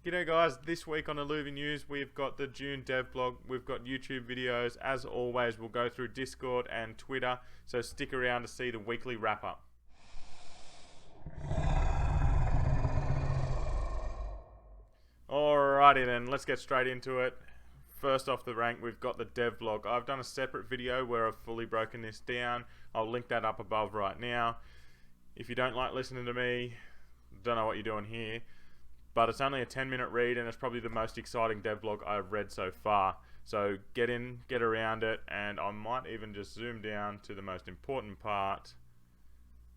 G'day guys, this week on Illuvinews we've got the June dev blog, we've got YouTube videos. As always, we'll go through Discord and Twitter, so stick around to see the weekly wrap up. Alrighty then, let's get straight into it. First off the rank, we've got the dev blog. I've done a separate video where I've fully broken this down. I'll link that up above right now. If you don't like listening to me, don't know what you're doing here. But it's only a 10-minute read, and it's probably the most exciting dev blog I've read so far. So get in, get around it, and I might even just zoom down to the most important part,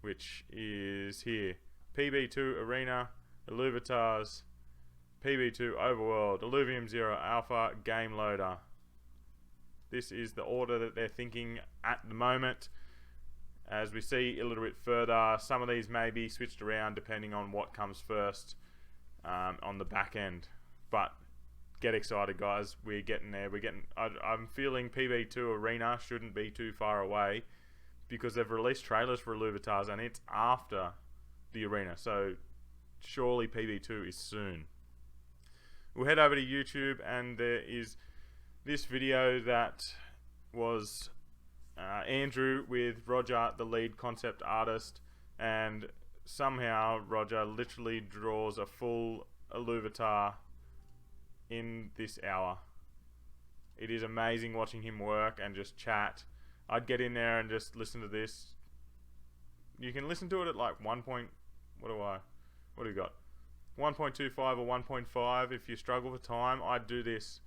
which is here. PB2 Arena, Illuvitas, PB2 Overworld, Illuvium 0 Alpha, Game Loader. This is the order that they're thinking at the moment. As we see a little bit further, some of these may be switched around depending on what comes first. On the back end, but get excited guys, we're getting there. I'm feeling PB2 Arena shouldn't be too far away because they've released trailers for Illuvitas and it's after the Arena, so surely PB2 is soon. We'll head over to YouTube, and there is this video that was Andrew with Roger, the lead concept artist, and somehow Roger literally draws a full Illuvitar in this hour. It is amazing watching him work and just chat. I'd get in there and just listen to this. You can listen to it at like 1. What do you got? 1.25 or 1.5 if you struggle for time. I do this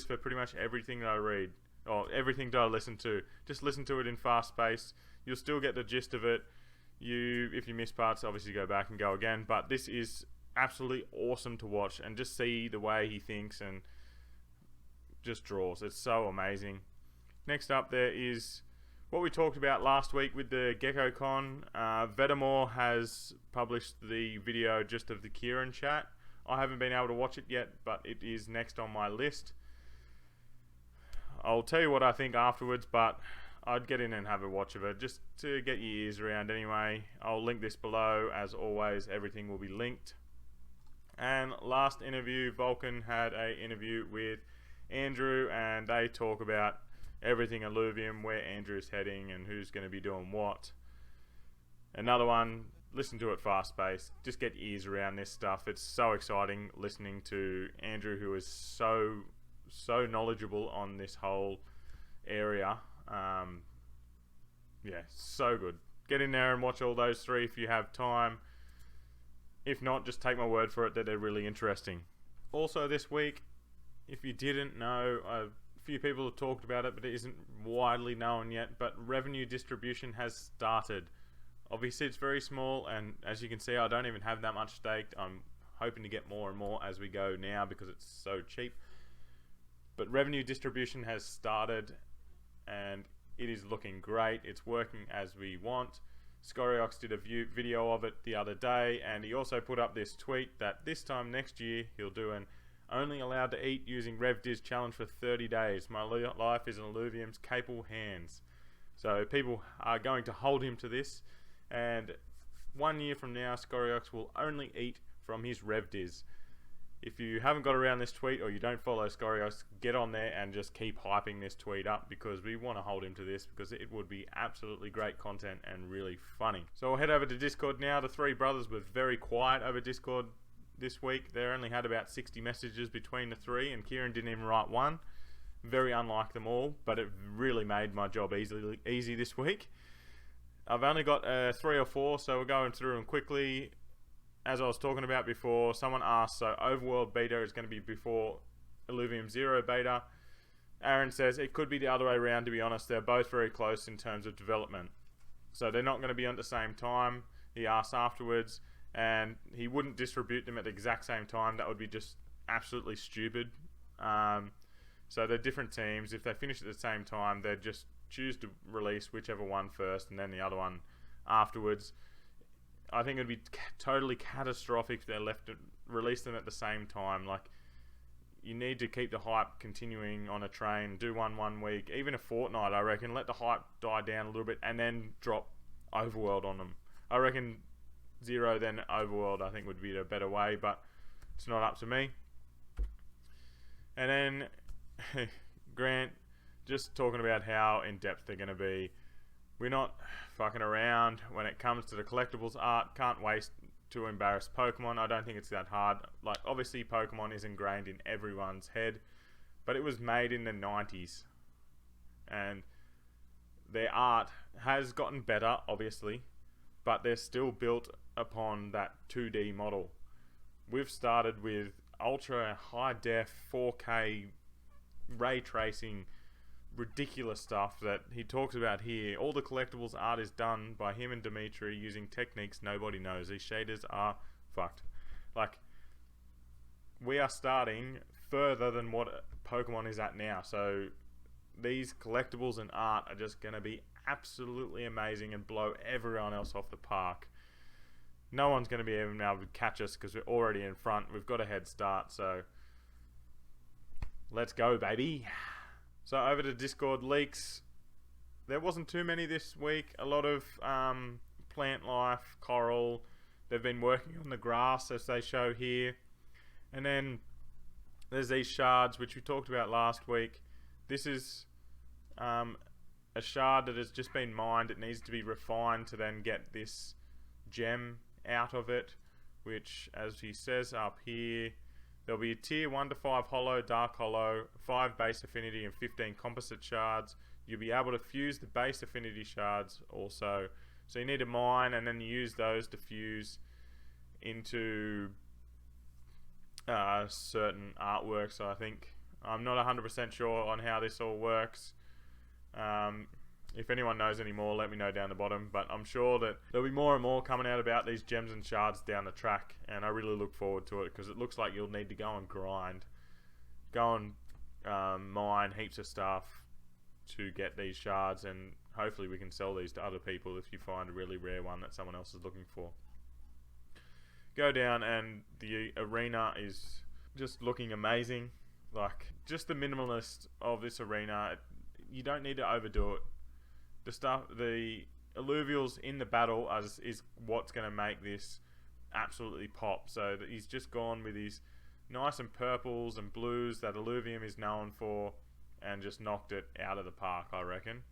for pretty much everything that I read, or everything that I listen to. Just listen to it in fast pace. You'll still get the gist of it. If you miss parts, obviously go back and go again, but this is absolutely awesome to watch and just see the way he thinks and just draws. It's so amazing. Next up there is what we talked about last week with the Gecko Con. Vetamore has published the video just of the Kieran chat. I haven't been able to watch it yet, but it is next on my list. I'll tell you what I think afterwards, but I'd get in and have a watch of it just to get your ears around anyway. I'll link this below. As always, everything will be linked. And last interview, Vulcan had an interview with Andrew, and they talk about everything Illuvium, where Andrew's heading and who's going to be doing what. Another one, listen to it fast paced. Just get your ears around this stuff. It's so exciting listening to Andrew, who is so knowledgeable on this whole area. Yeah, so good. Get in there and watch all those three if you have time. If not, just take my word for it that they're really interesting. Also this week, if you didn't know, a few people have talked about it, but it isn't widely known yet, but revenue distribution has started. Obviously it's very small, and as you can see, I don't even have that much staked. I'm hoping to get more and more as we go now because it's so cheap. But revenue distribution has started, and it is looking great. It's working as we want. Scoriox did a video of it the other day, and he also put up this tweet that this time next year he'll do an only allowed to eat using RevDiz challenge for 30 days. My life is in Illuvium's capable hands. So people are going to hold him to this, and 1 year from now Scoriox will only eat from his RevDiz. If you haven't got around this tweet, or you don't follow Scoriox, get on there and just keep hyping this tweet up, because we want to hold him to this, because it would be absolutely great content and really funny. So I'll head over to Discord now. The three brothers were very quiet over Discord this week. They only had about 60 messages between the three, and Kieran didn't even write one. Very unlike them all, but it really made my job easy this week. I've only got 3 or 4, so we're going through them quickly. As I was talking about before, someone asked, so Overworld beta is going to be before Illuvium 0 beta. Aaron says it could be the other way around, to be honest. They're both very close in terms of development. So they're not going to be on at the same time. He asked afterwards, and he wouldn't distribute them at the exact same time. That would be just absolutely stupid. So they're different teams. If they finish at the same time, they'd just choose to release whichever one first and then the other one afterwards. I think it would be totally catastrophic if they release them at the same time. Like, you need to keep the hype continuing on a train. Do one week, even a fortnight, I reckon. Let the hype die down a little bit and then drop Overworld on them. I reckon 0 then Overworld I think would be a better way, but It's not up to me. And then Grant, just talking about how in-depth they're going to be. We're not fucking around when it comes to the collectibles art. Can't waste to embarrass Pokemon. I don't think it's that hard. Like, obviously Pokemon is ingrained in everyone's head, but it was made in the 90s. And their art has gotten better, obviously, but they're still built upon that 2D model. We've started with ultra high def 4K ray tracing, ridiculous stuff that he talks about here. All the collectibles art is done by him and Dimitri using techniques nobody knows. These shaders are fucked. Like, we are starting further than what Pokemon is at now, so these collectibles and art are just going to be absolutely amazing and blow everyone else off the park. No one's going to be able to catch us because we're already in front. We've got a head start, so let's go, baby. So over to Discord leaks. There wasn't too many this week. A lot of plant life, coral. They've been working on the grass, as they show here. And then there's these shards, which we talked about last week. This is a shard that has just been mined. It needs to be refined to then get this gem out of it, which, as he says up here, there'll be a tier 1 to 5 hollow, dark hollow, 5 base affinity and 15 composite shards. You'll be able to fuse the base affinity shards also. So you need to mine and then use those to fuse into certain artworks, I think. I'm not 100% sure on how this all works. If anyone knows any more, let me know down the bottom. But I'm sure that there'll be more and more coming out about these gems and shards down the track. And I really look forward to it because it looks like you'll need to go and grind. Go and mine heaps of stuff to get these shards. And hopefully we can sell these to other people if you find a really rare one that someone else is looking for. Go down and the arena is just looking amazing. Like, just the minimalist of this arena, you don't need to overdo it. The alluvials in the battle is what's going to make this absolutely pop. So that he's just gone with these nice and purples and blues that Illuvium is known for and just knocked it out of the park, I reckon.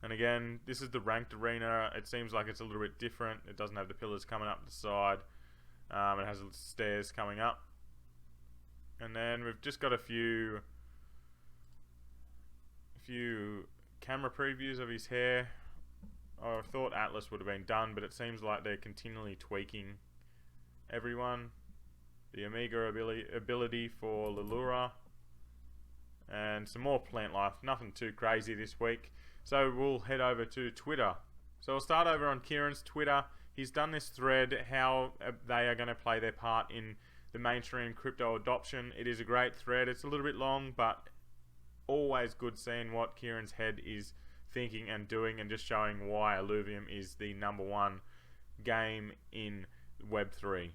And again, this is the ranked arena. It seems like it's a little bit different. It doesn't have the pillars coming up the side. It has stairs coming up. And then we've just got a few camera previews of his hair. I thought Atlas would have been done, but it seems like they're continually tweaking everyone. The Omega ability for Lilura. And some more plant life. Nothing too crazy this week. So we'll head over to Twitter. So we'll start over on Kieran's Twitter. He's done this thread, how they are going to play their part in the mainstream crypto adoption. It is a great thread. It's a little bit long, but always good seeing what Kieran's head is thinking and doing, and just showing why Illuvium is the #1 game in Web3.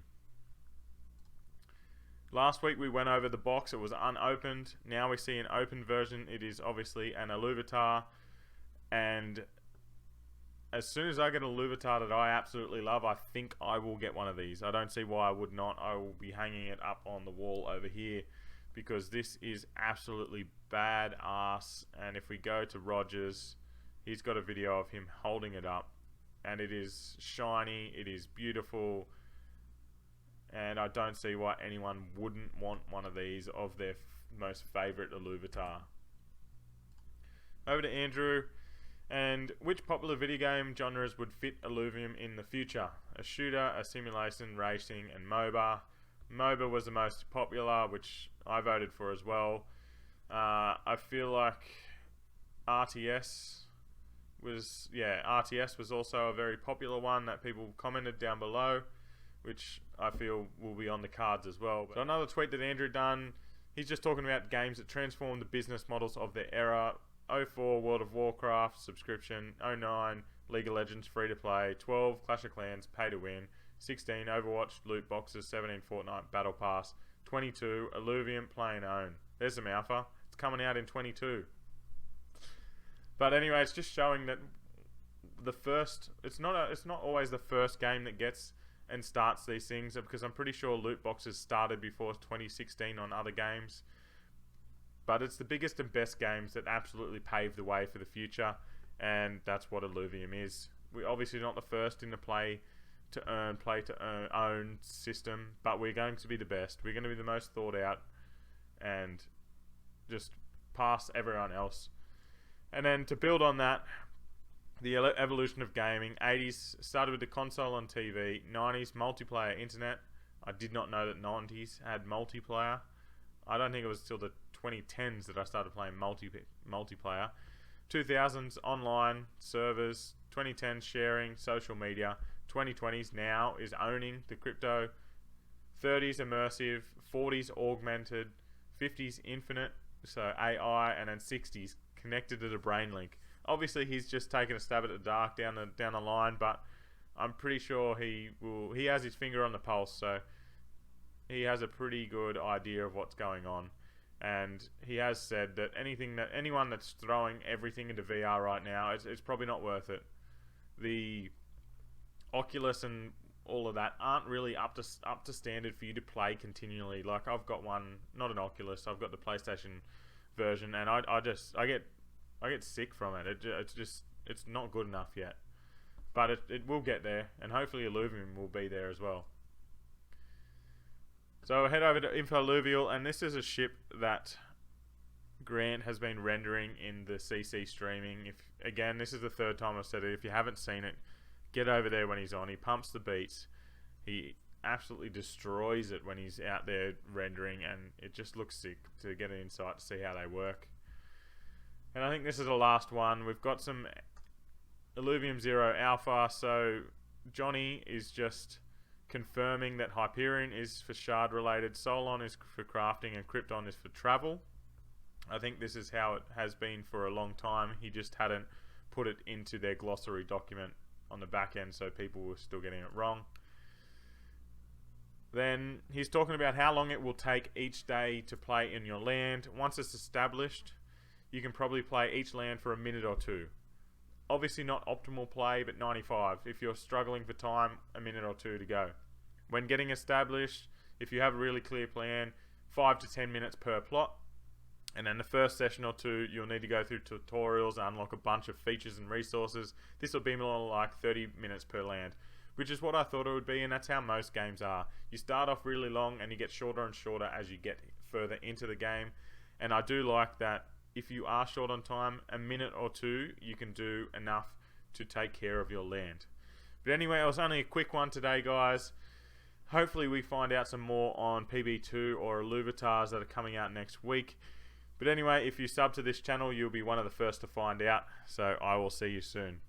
Last week we went over the box. It was unopened. Now we see an open version. It is obviously an Illuvitar, and as soon as I get a Illuvitar that I absolutely love, I think I will get one of these. I don't see why I would not. I will be hanging it up on the wall over here because this is absolutely badass. And if we go to Rogers, he's got a video of him holding it up, and it is shiny, it is beautiful, and I don't see why anyone wouldn't want one of these of their most favorite Illuvitar. Over to Andrew. And which popular video game genres would fit Illuvium in the future? A shooter, a simulation, racing, and MOBA. MOBA was the most popular, which I voted for as well. I feel like RTS was also a very popular one that people commented down below, which I feel will be on the cards as well. So another tweet that Andrew done, he's just talking about games that transform the business models of their era. 04 World of Warcraft subscription, 09 League of Legends free to play, 12 Clash of Clans pay to win, 16 Overwatch loot boxes, 17 Fortnite battle pass, 22 Illuvium play and own. There's some alpha. It's coming out in 22. But anyway, it's just showing that it's not always the first game that gets and starts these things, because I'm pretty sure loot boxes started before 2016 on other games. But it's the biggest and best games that absolutely pave the way for the future, and that's what Illuvium is. We're obviously not the first in the play to own system, but we're going to be the best. We're going to be the most thought out and just pass everyone else. And then to build on that, the evolution of gaming. 80s started with the console on TV. 90s multiplayer internet. I did not know that 90s had multiplayer. I don't think it was till the 2010s that I started playing multiplayer. 2000s online servers. 2010s sharing, social media. 2020s now is owning the crypto. 30s immersive. 40s augmented. 50s infinite, so AI, and then 60s connected to the brain link. Obviously he's just taking a stab at the dark down the line, but I'm pretty sure he has his finger on the pulse, so he has a pretty good idea of what's going on. And he has said that anyone that's throwing everything into VR right now, it's probably not worth it. The Oculus and all of that aren't really up to standard for you to play continually. Like, I've got one, not an Oculus, I've got the PlayStation version, and I get sick from it. It's not good enough yet, but it will get there, and hopefully Illuvium will be there as well. So head over to Info Illuvial, and this is a ship that Grant has been rendering in the CC streaming. Again, this is the third time I've said it. If you haven't seen it, get over there when he's on. He pumps the beats. He absolutely destroys it when he's out there rendering, and it just looks sick to get an insight to see how they work. And I think this is the last one. We've got some Illuvium 0 Alpha. So Johnny is just confirming that Hyperion is for shard related, Solon is for crafting, and Krypton is for travel. I think this is how it has been for a long time. He just hadn't put it into their glossary document on the back end, so people were still getting it wrong. Then he's talking about how long it will take each day to play in your land. Once it's established, you can probably play each land for a minute or two. Obviously not optimal play, but 95. If you're struggling for time, a minute or two to go. When getting established, if you have a really clear plan, 5 to 10 minutes per plot. And then the first session or two, you'll need to go through tutorials and unlock a bunch of features and resources. This will be more like 30 minutes per land, which is what I thought it would be, and that's how most games are. You start off really long and you get shorter and shorter as you get further into the game. And I do like that if you are short on time, a minute or two, you can do enough to take care of your land. But anyway, it was only a quick one today, guys. Hopefully we find out some more on PB2 or Illuvatars that are coming out next week. But anyway, if you sub to this channel, you'll be one of the first to find out. So I will see you soon.